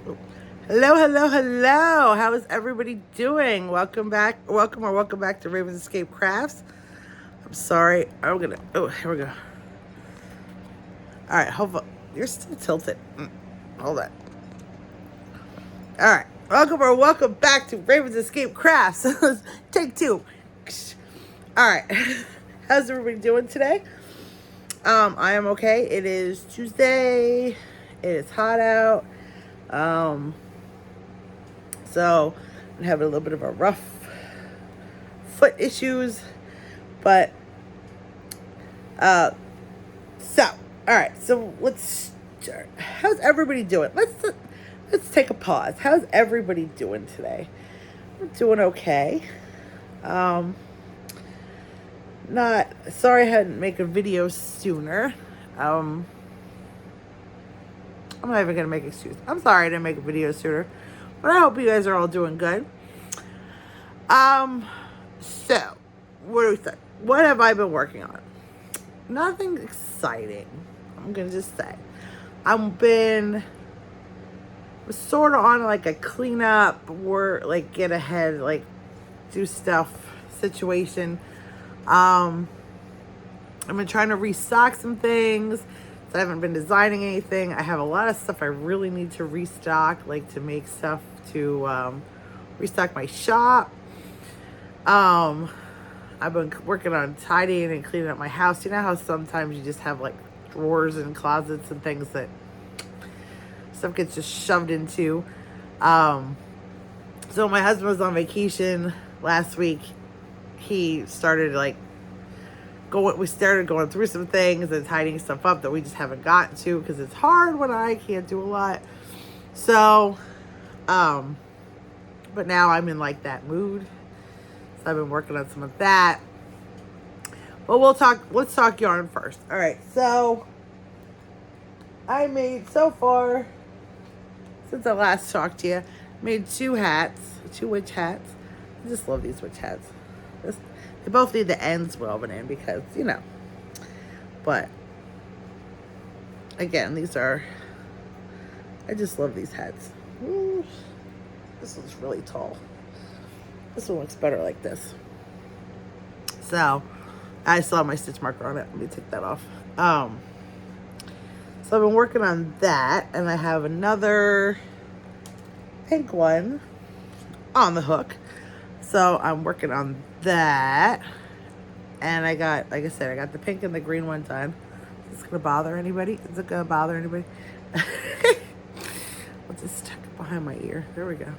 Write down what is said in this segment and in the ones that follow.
Hello, hello, hello. How is everybody doing? Welcome back to Ravens Escape Crafts. I'm sorry. Here we go. All right, hold on. You're still tilted. Hold on. All right. Welcome back to Ravens Escape Crafts. Take two. All right. How's everybody doing today? I am okay. It is Tuesday. It is hot out. So I'm having a little bit of a rough foot issues, but so all right. So let's start. How's everybody doing? Let's take a pause. How's everybody doing today? I'm doing okay. Um, Not sorry I hadn't make a video sooner. Um, I'm not even gonna make excuses. I'm sorry I didn't make a video sooner, but I hope you guys are all doing good. Um, so what do we think? What have I been working on? Nothing exciting. I'm gonna just say I've been sort of on like a cleanup work, like get ahead, like do stuff situation. I've been trying to restock some things. So I haven't been designing anything. I have a lot of stuff I really need to restock, like to make stuff to restock my shop. I've been working on tidying and cleaning up my house. You know how sometimes you just have like drawers and closets and things that stuff gets just shoved into. So my husband was on vacation last week. He started we started going through some things and tidying stuff up that we just haven't gotten to because it's hard when I can't do a lot. So, but now I'm in like that mood. So I've been working on some of that. But let's talk yarn first. All right. So I made so far, since I last talked to you, made two witch hats. I just love these witch hats. They both need the ends woven in because, but again, I just love these hats. Ooh, this one's really tall. This one looks better like this. So, I still have my stitch marker on it. Let me take that off. So I've been working on that, and I have another pink one on the hook. So I'm working on that. And I got the pink and the green one done. Is this gonna bother anybody? Is it gonna bother anybody? I'll just tuck it behind my ear. There we go.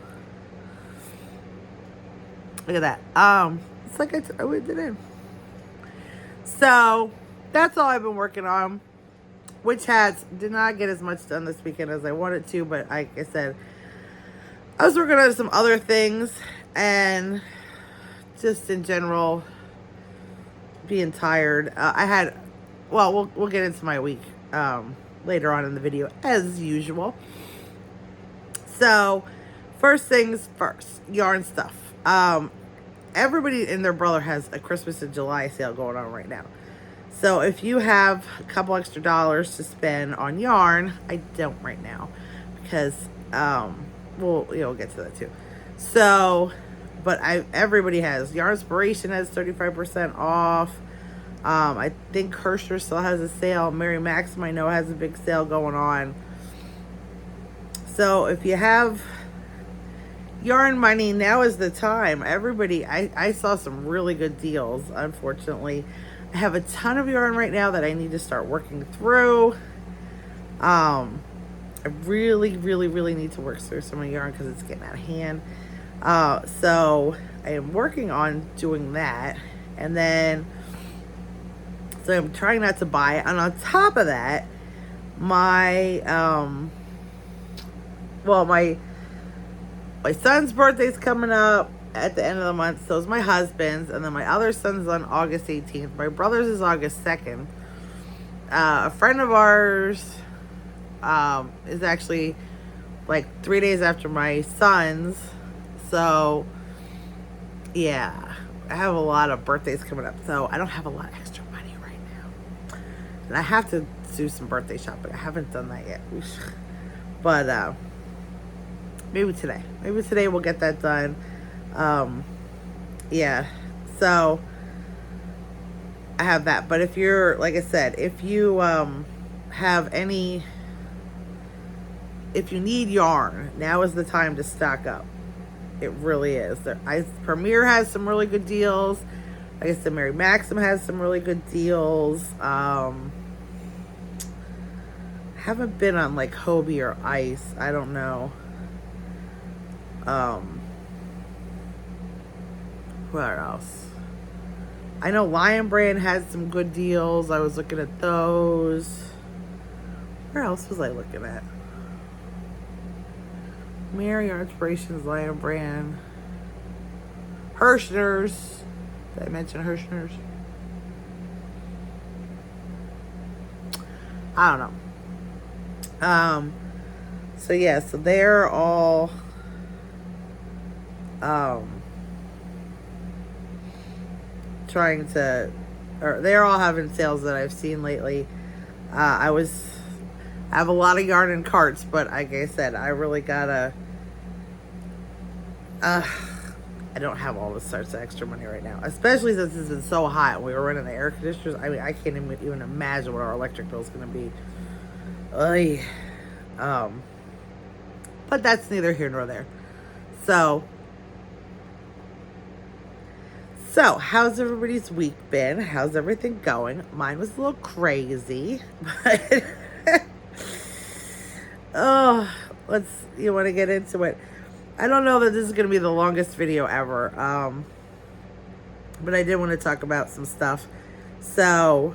Look at that. It's like I whipped it in. So that's all I've been working on. Witch hats did not get as much done this weekend as I wanted to, but like I said, I was working on some other things and just in general being tired. We'll get into my week later on in the video as usual. So first things first, yarn stuff. Everybody and their brother has a Christmas in July sale going on right now. So if you have a couple extra dollars to spend on yarn, I don't right now because we'll get to that too. So, but everybody has Yarnspiration has 35% off. I think Kirscher still has a sale. Mary Maxim I know has a big sale going on. So if you have yarn money, now is the time. Everybody, I saw some really good deals. Unfortunately, I have a ton of yarn right now that I need to start working through. I really, really, really need to work through some of the yarn because it's getting out of hand. So I am working on doing that. And then, so I'm trying not to buy it. And on top of that, my son's birthday's coming up at the end of the month. So is my husband's. And then my other son's on August 18th. My brother's is August 2nd. A friend of ours is actually like 3 days after my son's. So, yeah, I have a lot of birthdays coming up. So I don't have a lot of extra money right now. And I have to do some birthday shopping. I haven't done that yet. But, maybe today. Maybe today we'll get that done. Yeah. So I have that. But if you're, like I said, if you have any, if you need yarn, now is the time to stock up. It really is. Premier has some really good deals. Like I said, Mary Maxim has some really good deals. Haven't been on like Hobie or Ice. I don't know. Where else? I know Lion Brand has some good deals. I was looking at those. Where else was I looking at? Mary Inspirations, Lion Brand. Hirschner's. Did I mention Hirschner's? I don't know. So yeah, so they're all trying to, or they're all having sales that I've seen lately. I have a lot of yarn in carts, but like I said, I really gotta, I don't have all the sorts of extra money right now, especially since it's been so hot and we were running the air conditioners. I mean, I can't even imagine what our electric bill is going to be. But that's neither here nor there. So how's everybody's week been? How's everything going? Mine was a little crazy, but you want to get into it? I don't know that this is going to be the longest video ever, but I did want to talk about some stuff. So,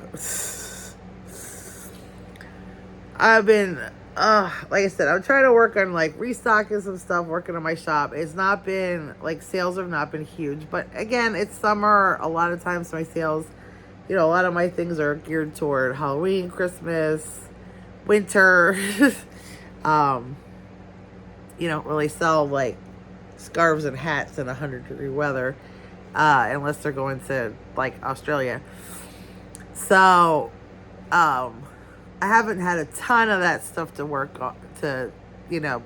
I've been, like I said, I'm trying to work on, like, restocking some stuff, working on my shop. It's not been, like, sales have not been huge, but again, it's summer. A lot of times my sales, a lot of my things are geared toward Halloween, Christmas, winter. You don't really sell like scarves and hats in 100-degree weather, unless they're going to like Australia. So, I haven't had a ton of that stuff to work on, to,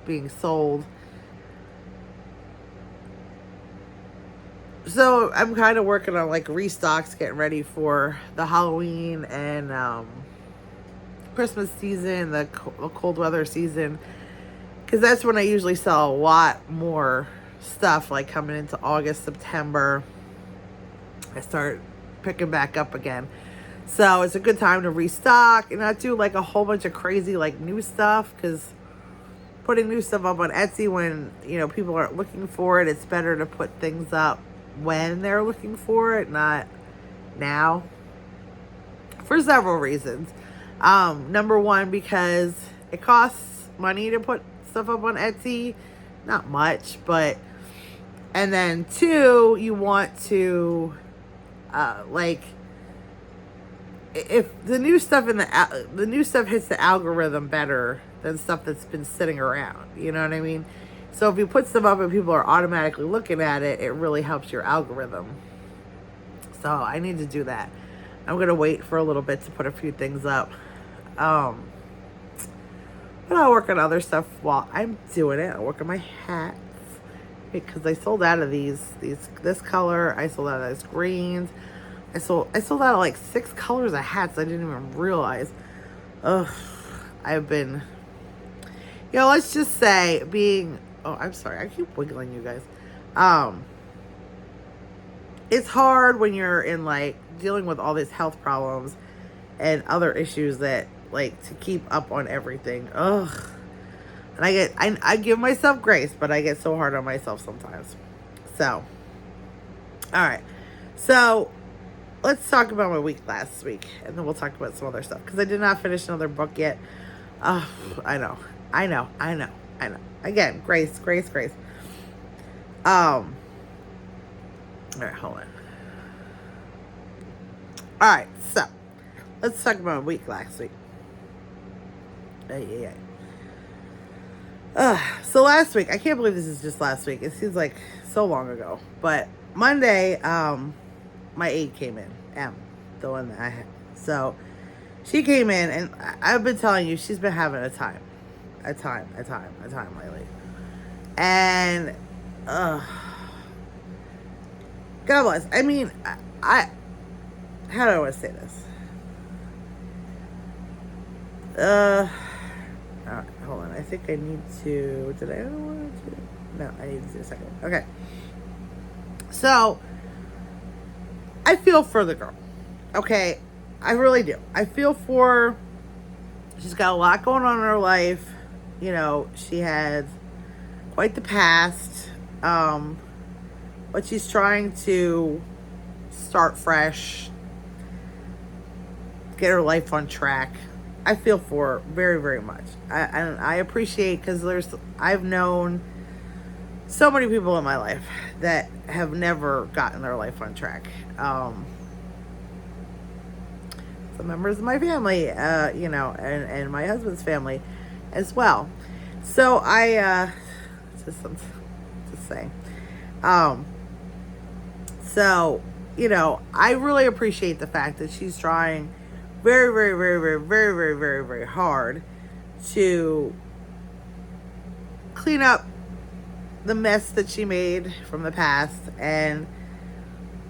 being sold. So I'm kind of working on like restocks, getting ready for the Halloween and, Christmas season, the cold weather season. Because that's when I usually sell a lot more stuff, like coming into August, September. I start picking back up again. So it's a good time to restock and not do like a whole bunch of crazy like new stuff. Because putting new stuff up on Etsy when, people aren't looking for it, it's better to put things up when they're looking for it, not now. For several reasons. Number one, because it costs money to put stuff up on Etsy. Not much, but, and then two, you want to, like, if the new stuff the new stuff hits the algorithm better than stuff that's been sitting around, you know what I mean? So if you put stuff up and people are automatically looking at it, it really helps your algorithm. So I need to do that. I'm going to wait for a little bit to put a few things up. But I'll work on other stuff while I'm doing it. I'll work on my hats because I sold out of this color. I sold out of these greens. I sold out of like 6 colors of hats I didn't even realize. I've been, let's just say I'm sorry, I keep wiggling you guys. It's hard when you're in like dealing with all these health problems and other issues that like to keep up on everything. And I give myself grace, but I get so hard on myself sometimes. So, all right. So let's talk about my week last week, and then we'll talk about some other stuff because I did not finish another book yet. I know. Again, grace. All right, hold on. All right, so let's talk about my week last week. So last week, I can't believe this is just last week. It seems like so long ago. But Monday, my aide came in, the one that I had. So she came in, and I've been telling you, she's been having a time lately. And, God bless. I mean, how do I want to say this? Hold on. I think I need to. Did I want to? No, I need to do a second. Okay. So, I feel for the girl. Okay, I really do. I feel for her. She's got a lot going on in her life. You know, she has quite the past. But she's trying to start fresh, get her life on track. I feel for her very, very much. I appreciate, because I've known so many people in my life that have never gotten their life on track. Some members of my family, you know, and my husband's family as well. So just something to say. So, you know, I really appreciate the fact that she's trying very, very, very, very, very, very, very, very hard to clean up the mess that she made from the past and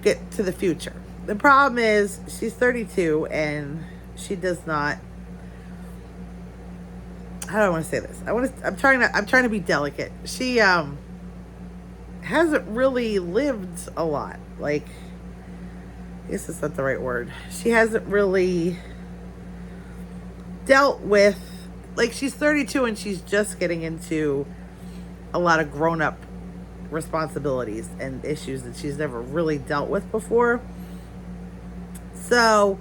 get to the future. The problem is she's 32 and she does not. How do I want to say this? I'm trying to be delicate. She hasn't really lived a lot. Like, I guess that's not the right word. She hasn't really dealt with, like, she's 32 and she's just getting into a lot of grown-up responsibilities and issues that she's never really dealt with before. So,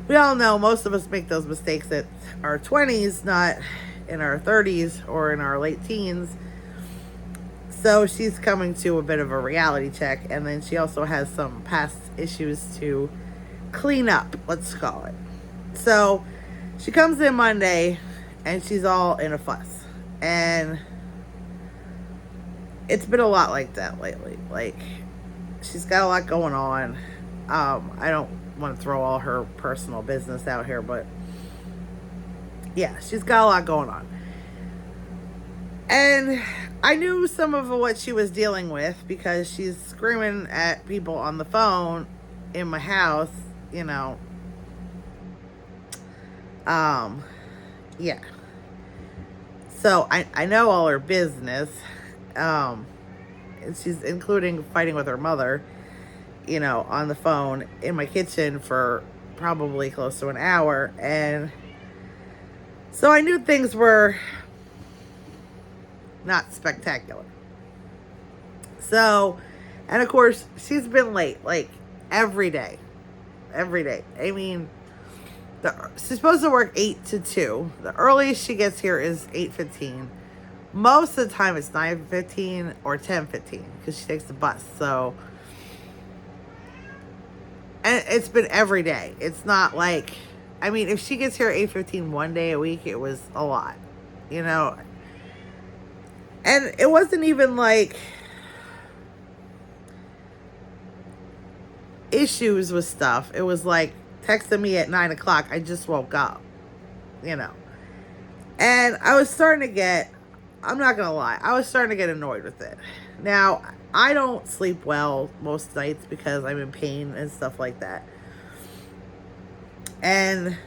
we all know most of us make those mistakes at our 20s, not in our 30s or in our late teens. So she's coming to a bit of a reality check, and then she also has some past issues to clean up, let's call it. So she comes in Monday and she's all in a fuss. And it's been a lot like that lately. Like, she's got a lot going on. I don't want to throw all her personal business out here, but yeah, she's got a lot going on. And I knew some of what she was dealing with because she's screaming at people on the phone in my house, you know. Yeah. So I know all her business. And she's including fighting with her mother, you know, on the phone in my kitchen for probably close to an hour. And so I knew things were not spectacular. So, and of course, she's been late, like, every day. Every day. I mean, she's supposed to work 8 to 2. The earliest she gets here is 8:15. Most of the time it's 9:15 or 10:15 because she takes the bus. So, and it's been every day. It's not like, I mean, if she gets here at 8:15 one day a week, it was a lot, you know. And it wasn't even like issues with stuff. It was like texting me at 9 o'clock. I just woke up, you know. And I was starting to get, I'm not going to lie, I was starting to get annoyed with it. Now, I don't sleep well most nights because I'm in pain and stuff like that. And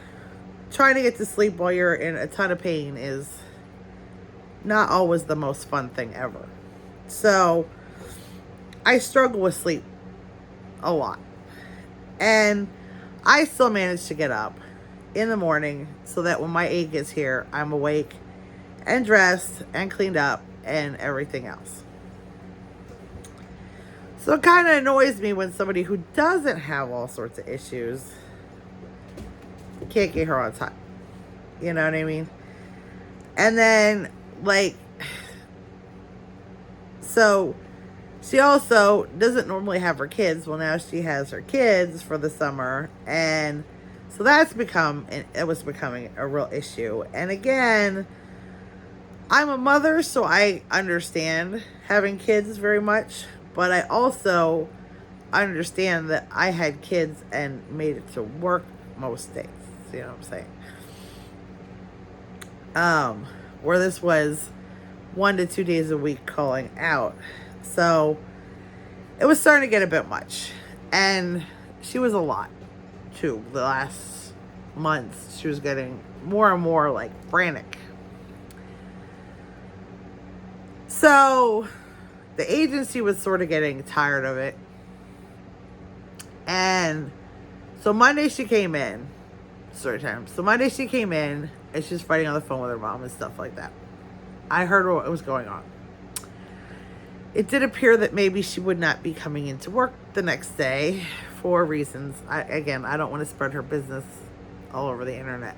trying to get to sleep while you're in a ton of pain is not always the most fun thing ever. So I struggle with sleep a lot. And I still manage to get up in the morning so that when my aide gets here, I'm awake and dressed and cleaned up and everything else. So it kind of annoys me when somebody who doesn't have all sorts of issues can't get her on time. You know what I mean? And then, like, so she also doesn't normally have her kids. Well, now she has her kids for the summer. And so it was becoming a real issue. And again, I'm a mother, so I understand having kids very much. But I also understand that I had kids and made it to work most days. You know what I'm saying? Where this was 1 to 2 days a week calling out. So it was starting to get a bit much. And she was a lot too. The last months, she was getting more and more like frantic. So the agency was sort of getting tired of it. And so Monday she came in, story time. So Monday she came in and she's fighting on the phone with her mom and stuff like that. I heard what was going on. It did appear that maybe she would not be coming into work the next day for reasons. I don't want to spread her business all over the internet.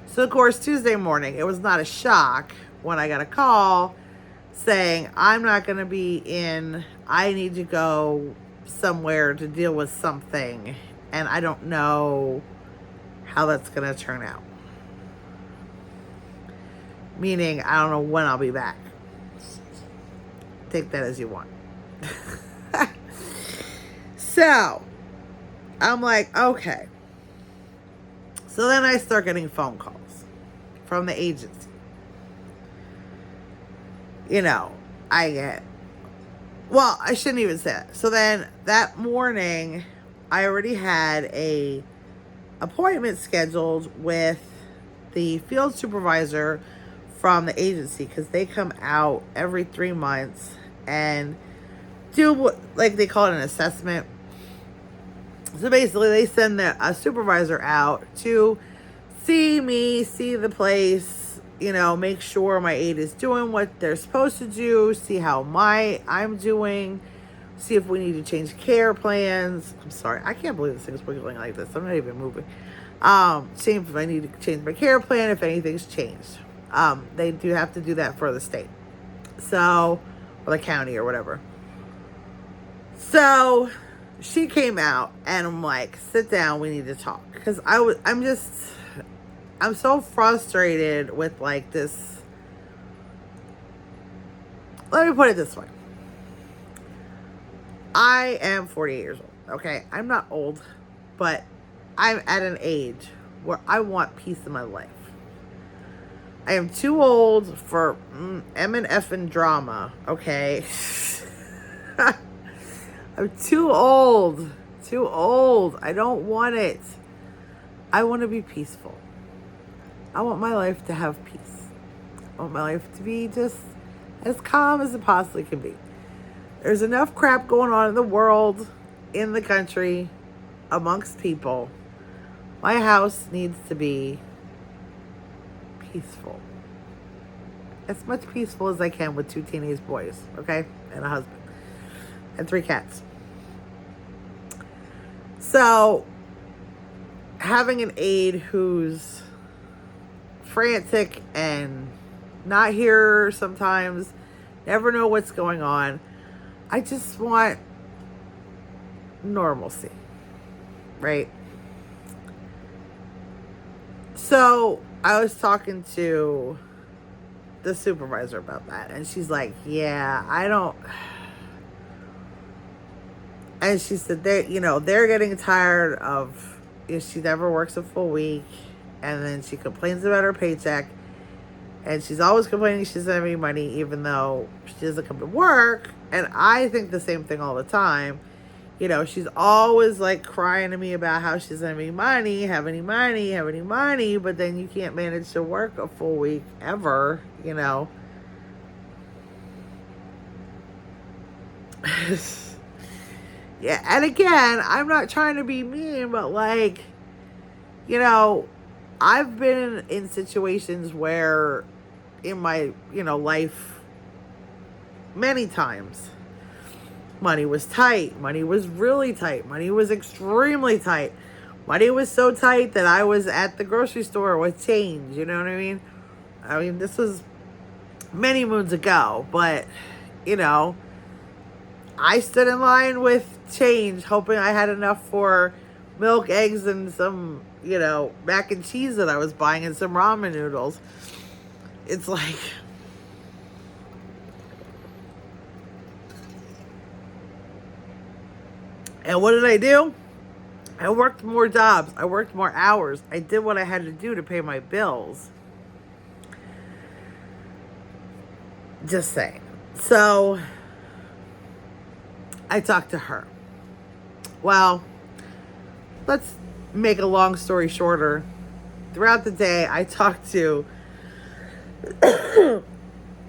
So of course, Tuesday morning, it was not a shock when I got a call saying, I'm not going to be in. I need to go somewhere to deal with something. And I don't know how that's going to turn out. Meaning, I don't know when I'll be back. Take that as you want. So, I'm like, okay. So then I start getting phone calls from the agency. I shouldn't even say that. So then that morning, I already had a appointment scheduled with the field supervisor from the agency, because they come out every 3 months and do what, like, they call it an assessment. So basically they send a supervisor out to see me, see the place, make sure my aide is doing what they're supposed to do, see how I'm doing, see if we need to change care plans. I'm sorry, I can't believe this thing's wiggling like this. I'm not even moving. See if I need to change my care plan, if anything's changed. They do have to do that for the state. So, or the county or whatever. So she came out and I'm like, sit down, we need to talk. Because I'm so frustrated with like this. Let me put it this way. I am 48 years old. Okay. I'm not old, but I'm at an age where I want peace in my life. I am too old for M and F and drama, okay? I'm too old. Too old. I don't want it. I want to be peaceful. I want my life to have peace. I want my life to be just as calm as it possibly can be. There's enough crap going on in the world, in the country, amongst people. My house needs to be peaceful. As much peaceful as I can with 2 teenage boys, okay? And a husband. And 3 cats. So, having an aide who's frantic and not here sometimes, never know what's going on. I just want normalcy, right? So I was talking to the supervisor about that, and she's like, yeah, I don't. And she said they're getting tired of, she never works a full week, and then she complains about her paycheck, and she's always complaining she doesn't have any money, even though she doesn't come to work. And I think the same thing all the time. She's always like crying to me about how she doesn't have any money, but then you can't manage to work a full week ever, Yeah, and again, I'm not trying to be mean, but like, I've been in situations where in my, life many times money was tight. Money was really tight. Money was extremely tight. Money was so tight that I was at the grocery store with change. You know what I mean? This was many moons ago, but, I stood in line with change, hoping I had enough for milk, eggs, and some, mac and cheese that I was buying and some ramen noodles. It's like, and what did I do? I worked more jobs. I worked more hours. I did what I had to do to pay my bills. Just saying. So I talked to her. Well, let's make a long story shorter. Throughout the day, I talked to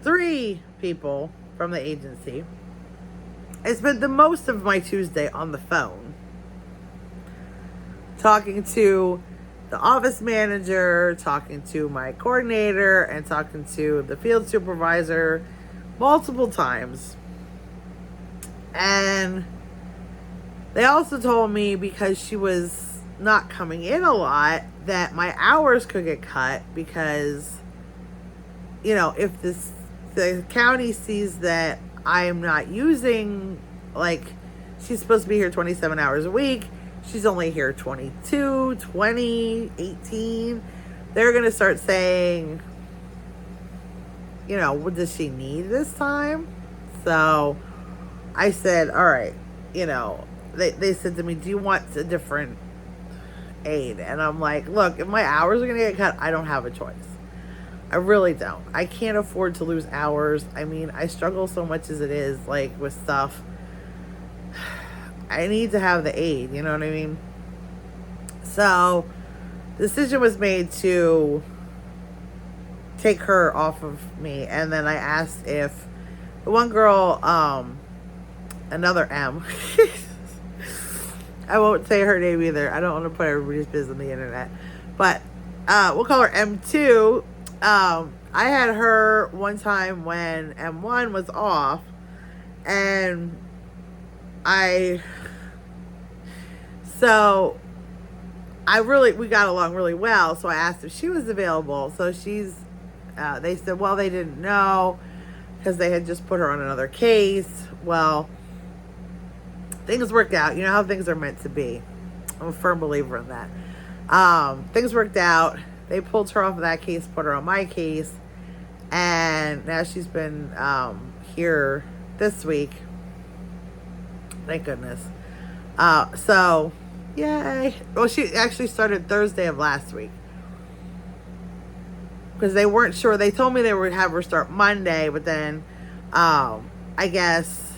3 people from the agency. I spent the most of my Tuesday on the phone, talking to the office manager, talking to my coordinator, and talking to the field supervisor multiple times. And they also told me, because she was not coming in a lot, that my hours could get cut because, if the county sees that I am not using, she's supposed to be here 27 hours a week. She's only here 22, 20, 18. They're going to start saying, what does she need this time? So I said, all right, they said to me, do you want a different aide? And I'm like, look, if my hours are going to get cut, I don't have a choice. I really don't. I can't afford to lose hours. I mean, I struggle so much as it is, with stuff. I need to have the aid, you know what I mean? So, the decision was made to take her off of me. And then I asked if the one girl, another M, I won't say her name either. I don't want to put everybody's business on the internet. But we'll call her M2. I had her one time when M1 was off. And we got along really well. So I asked if she was available. So they said, well, they didn't know because they had just put her on another case. Well, things worked out. You know how things are meant to be. I'm a firm believer in that. Things worked out. They pulled her off of that case, put her on my case. And now she's been here this week. Thank goodness. So, yay. Well, she actually started Thursday of last week. Because they weren't sure. They told me they would have her start Monday, but then I guess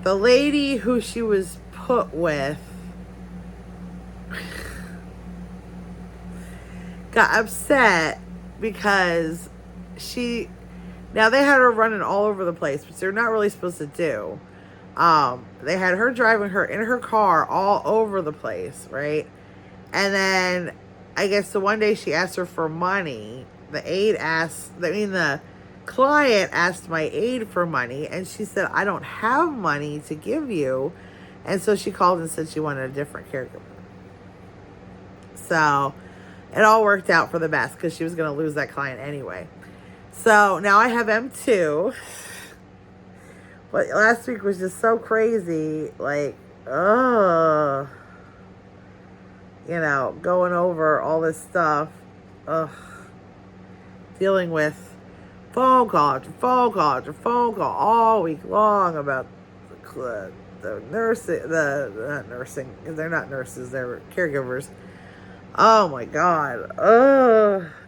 the lady who she was put with got upset because now they had her running all over the place, which they're not really supposed to do. They had her driving her in her car all over the place, right? And then I guess the one day she asked her for money. The client asked my aide for money, and she said, I don't have money to give you. And so she called and said she wanted a different caregiver. So it all worked out for the best because she was going to lose that client anyway. So now I have M2. But last week was just so crazy. Going over all this stuff. Dealing with phone call after phone call after phone call all week long about the nursing, not nursing, because they're not nurses, they're caregivers. Oh my God.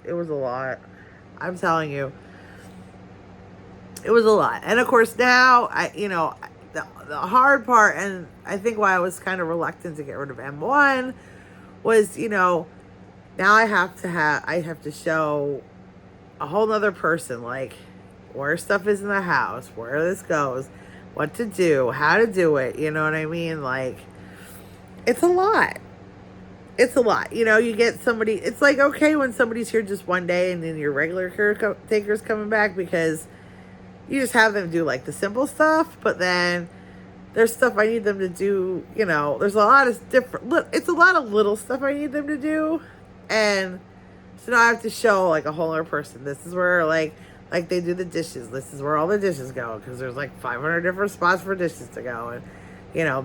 It was a lot. I'm telling you. It was a lot. And of course now, the hard part, and I think why I was kind of reluctant to get rid of M1 was, now I have to show a whole nother person, where stuff is in the house, where this goes, what to do, how to do it. You know what I mean? It's a lot. It's a lot. You get somebody, it's okay when somebody's here just one day and then your regular caretaker's coming back because you just have them do the simple stuff, but then there's stuff I need them to do, there's a lot of it's a lot of little stuff I need them to do. And so now I have to show a whole other person. This is where they do the dishes. This is where all the dishes go. Cause there's 500 different spots for dishes to go. And,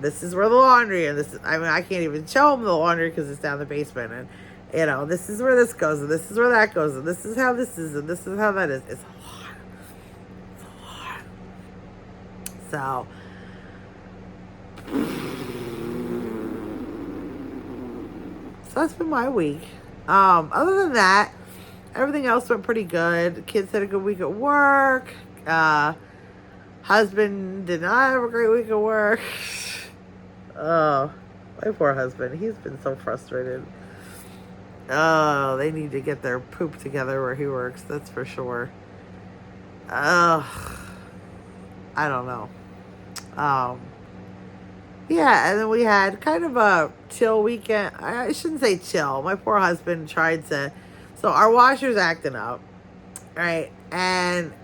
this is where the laundry, and I can't even show them the laundry cause it's down the basement. And, this is where this goes, and this is where that goes, and this is how this is, and this is how that is. It's a lot. So, So that's been my week. Other than that, everything else went pretty good. Kids had a good week at work. Husband did not have a great week at work. Oh, my poor husband. He's been so frustrated. Oh, they need to get their poop together where he works. That's for sure. I don't know. Yeah, and then we had kind of a chill weekend. I shouldn't say chill. My poor husband tried to. So our washer's acting up, right? And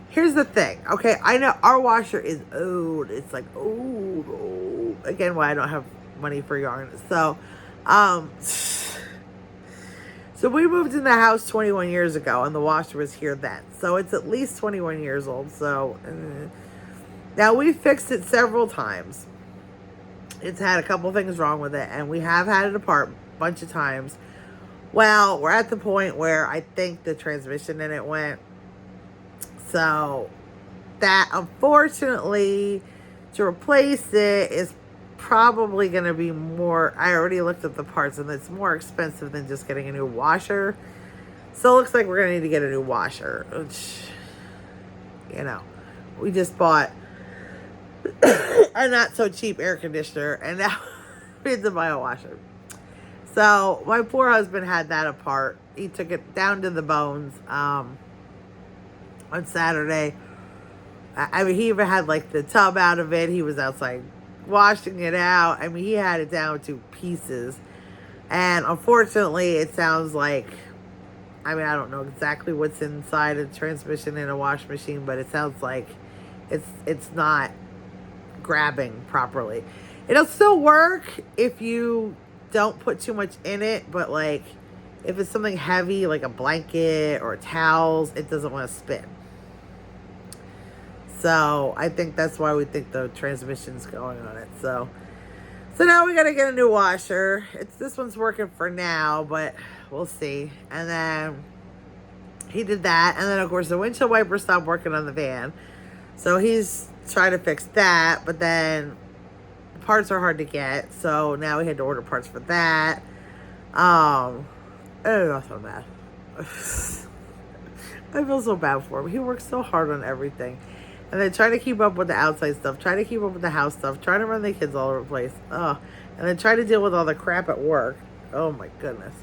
here's the thing, okay? I know our washer is old. It's like old. Again, why I don't have money for yarn. So we moved in the house 21 years ago, and the washer was here then. So it's at least 21 years old. So now we fixed it several times. It's had a couple things wrong with it, and we have had it apart a bunch of times. Well, we're at the point where I think the transmission in it went. So that, unfortunately, to replace it is probably going to be more. I already looked at the parts, and it's more expensive than just getting a new washer. So it looks like we're going to need to get a new washer, which, we just bought a not so cheap air conditioner, and now we had to buy a washer. So my poor husband had that apart. He took it down to the bones on Saturday. I mean, he even had like the tub out of it. He was outside washing it out. I mean, he had it down to pieces. And unfortunately, it sounds like, I mean, I don't know exactly what's inside a transmission in a wash machine, but it sounds like it's not grabbing properly. It'll still work if you don't put too much in it, but like if it's something heavy like a blanket or towels, it doesn't want to spin. So I think that's why we think the transmission's going on it. So now we got to get a new washer. This one's working for now, but we'll see. And then he did that, and then of course the windshield wiper stopped working on the van, so he's trying to fix that, but then parts are hard to get, so now we had to order parts for that. I feel so bad. I feel so bad for him. He works so hard on everything, and then trying to keep up with the outside stuff, trying to keep up with the house stuff, trying to run the kids all over the place, and then trying to deal with all the crap at work. Oh my goodness,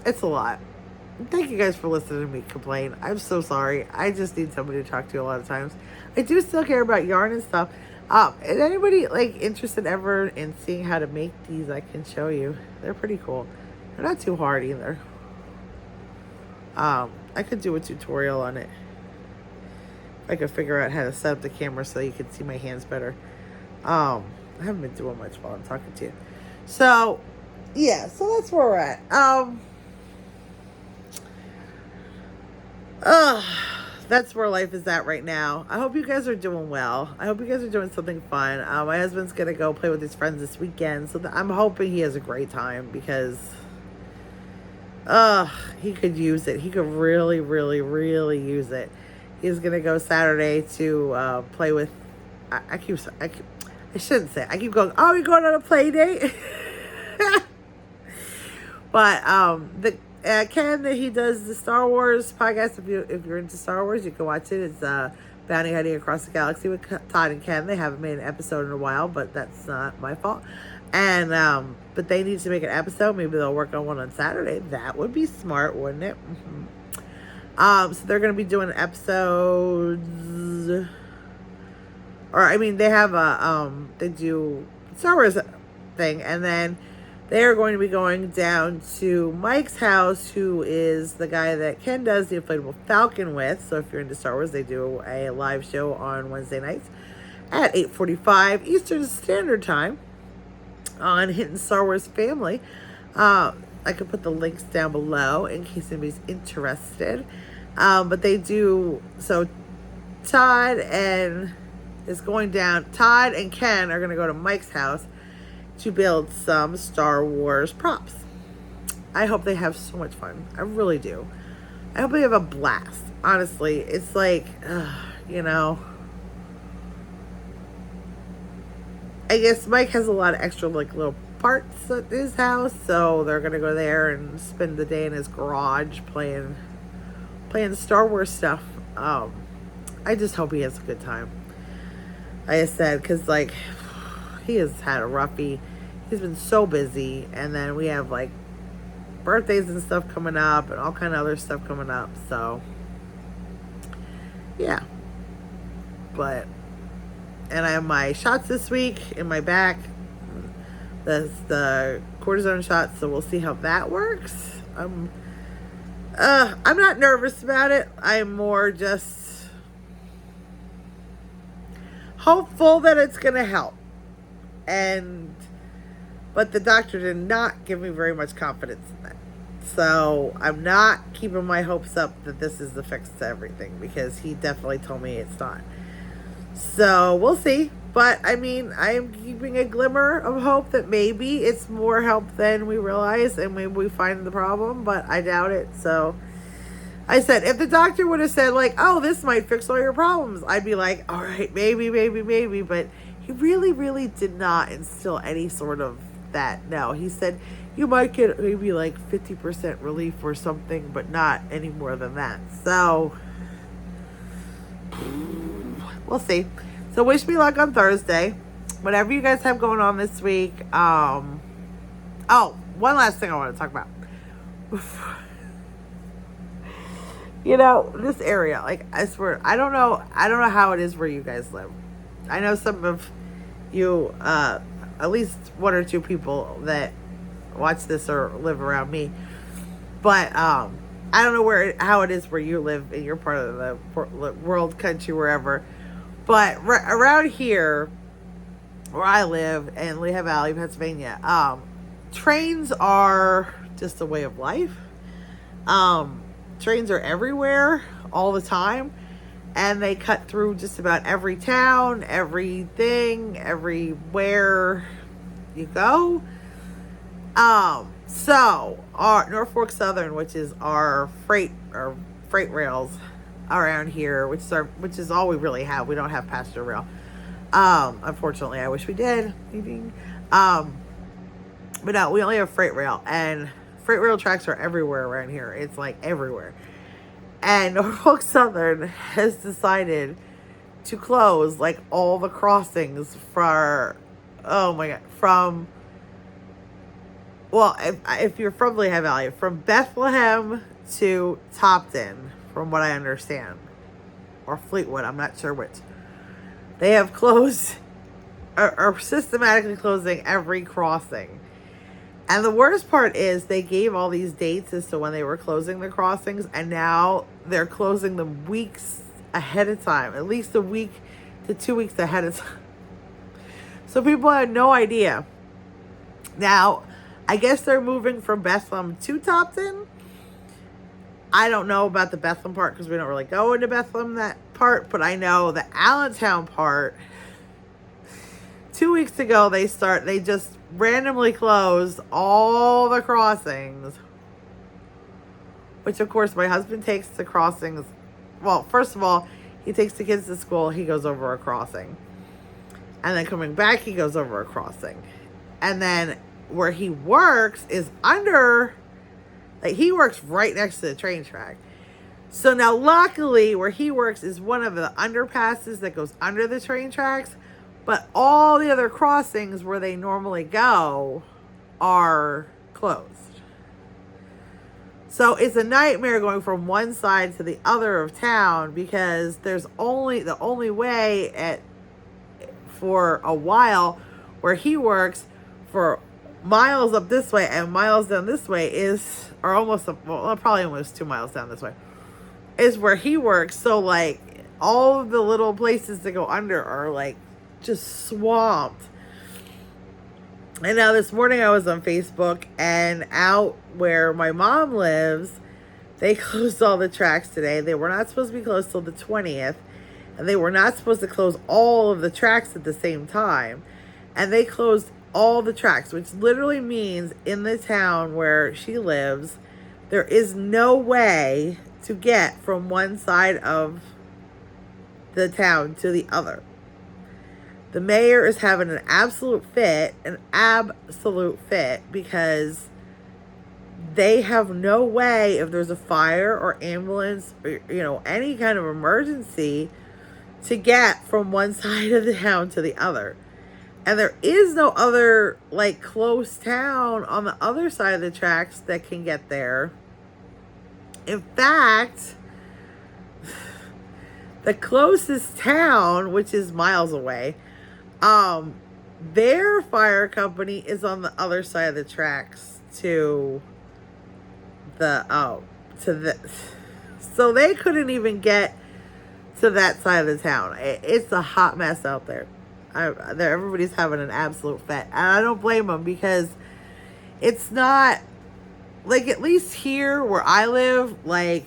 it's a lot. Thank you guys for listening to me complain. I'm so sorry. I just need somebody to talk to a lot of times. I do still care about yarn and stuff. Is anybody like interested ever in seeing how to make these? I can show you. They're pretty cool. They're not too hard either. I could do a tutorial on it. I could figure out how to set up the camera so you can see my hands better. I haven't been doing much while I'm talking to you. So, yeah. So that's where we're at. That's where life is at right now. I hope you guys are doing well. I hope you guys are doing something fun. My husband's going to go play with his friends this weekend. So I'm hoping he has a great time because he could use it. He could really, really, really use it. He's going to go Saturday to play with, I shouldn't say, I keep going, oh, you're going on a play date? But, Ken, he does the Star Wars podcast. If you're into Star Wars, you can watch it. It's Bounty Hunting Across the Galaxy with Todd and Ken. They haven't made an episode in a while, but that's not my fault. And but they need to make an episode. Maybe they'll work on one on Saturday. That would be smart, wouldn't it? Mm-hmm. So they're going to be doing episodes, or I mean, they have they do Star Wars thing, and then they are going to be going down to Mike's house, who is the guy that Ken does the Inflatable Falcon with. So if you're into Star Wars, they do a live show on Wednesday nights at 8:45 Eastern Standard Time on Hinton Star Wars Family. I could put the links down below in case anybody's interested. But they do, so Todd and Ken are going to go to Mike's house to build some Star Wars props. I hope they have so much fun. I really do. I hope they have a blast. Honestly, it's like, I guess Mike has a lot of extra like little parts at his house, so they're gonna go there and spend the day in his garage playing Star Wars stuff. I just hope he has a good time. Like I said, because like he has had a roughie. He's been so busy, and then we have like birthdays and stuff coming up, and all kind of other stuff coming up. So yeah, and I have my shots this week in my back. That's the cortisone shots, so we'll see how that works. I'm not nervous about it. I'm more just hopeful that it's gonna help. But the doctor did not give me very much confidence in that. So I'm not keeping my hopes up that this is the fix to everything, because he definitely told me it's not. So we'll see. But I mean, I am keeping a glimmer of hope that maybe it's more help than we realize, and maybe we find the problem, but I doubt it. So I said, if the doctor would have said like, oh, this might fix all your problems, I'd be like, all right, maybe. But he really did not instill any sort of that. No, he said you might get maybe like 50% relief or something, but not any more than that. So we'll see. So wish me luck on Thursday. Whatever you guys have going on this week. Oh, one last thing I want to talk about. You know, this area, like, I swear, I don't know how it is where you guys live. I know some of you, at least one or two people that watch this or live around me. But I don't know how it is where you live in your part of the world, country, wherever. But around here, where I live in Lehigh Valley, Pennsylvania, trains are just a way of life. Trains are everywhere all the time, and they cut through just about every town, everything, everywhere you go. So our Norfolk Southern, which is our freight rails around here, which is all we really have. We don't have passenger rail. Unfortunately, I wish we did. But no, we only have freight rail, and freight rail tracks are everywhere around here. It's like everywhere. And Norfolk Southern has decided to close like all the crossings if you're from Lehigh Valley, from Bethlehem to Topton, from what I understand, or Fleetwood, I'm not sure which. They have closed, are systematically closing every crossing. And the worst part is they gave all these dates as to when they were closing the crossings, and now they're closing them weeks ahead of time, at least a week to 2 weeks ahead of time. So people had no idea. Now, I guess they're moving from Bethlehem to Topton. I don't know about the Bethlehem part because we don't really go into Bethlehem, that part, but I know the Allentown part, 2 weeks ago they just randomly closed all the crossings, which of course my husband takes the crossings. Well, first of all, he takes the kids to school, he goes over a crossing, and then coming back he goes over a crossing, and then where he works is he works right next to the train track. So now luckily where he works is one of the underpasses that goes under the train tracks, but all the other crossings where they normally go are closed. So it's a nightmare going from one side to the other of town, because there's the only way for a while where he works, for miles up this way and miles down this way probably almost 2 miles down this way is where he works. So like all of the little places that go under are like just swamped. And now this morning I was on Facebook, and out where my mom lives, they closed all the tracks today. They were not supposed to be closed till the 20th, and they were not supposed to close all of the tracks at the same time. And they closed all the tracks, which literally means in the town where she lives, there is no way to get from one side of the town to the other. The mayor is having an absolute fit, because they have no way, if there's a fire or ambulance or, any kind of emergency, to get from one side of the town to the other. And there is no other, like, close town on the other side of the tracks that can get there. In fact, the closest town, which is miles away, their fire company is on the other side of the tracks to the, so they couldn't even get to that side of the town. It's a hot mess out there. Everybody's having an absolute fit, and I don't blame them, because it's not, like, at least here where I live, like,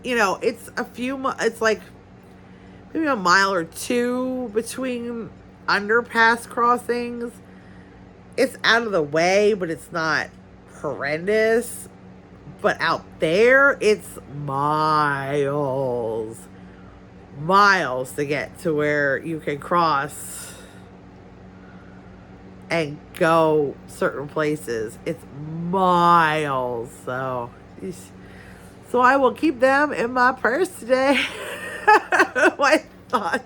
it's it's like maybe a mile or two between underpass crossings. It's out of the way, but it's not horrendous. But out there, it's miles to get to where you can cross and go certain places. It's miles. So I will keep them in my purse today. My thoughts.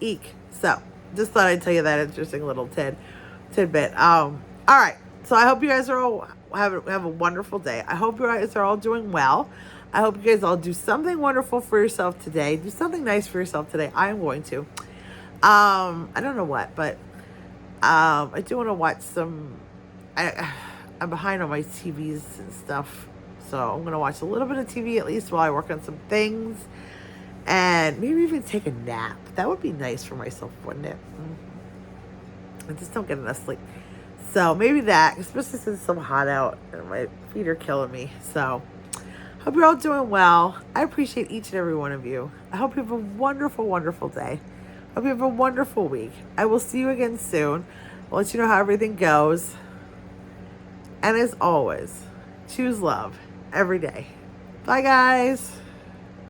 Eek. So just thought I'd tell you that interesting little tidbit. All right. So I hope you guys are all have a wonderful day. I hope you guys are all doing well. I hope you guys all do something wonderful for yourself today. Do something nice for yourself today. I am going to. I don't know what, but I do want to watch some. I'm behind on my TVs and stuff, so I'm going to watch a little bit of TV at least while I work on some things, and maybe even take a nap. That would be nice for myself, wouldn't it? I just don't get enough sleep. So maybe that, especially since it's so hot out and my feet are killing me. So hope you're all doing well. I appreciate each and every one of you. I hope you have a wonderful, wonderful day. I hope you have a wonderful week. I will see you again soon. I'll let you know how everything goes. And as always, choose love every day. Bye, guys.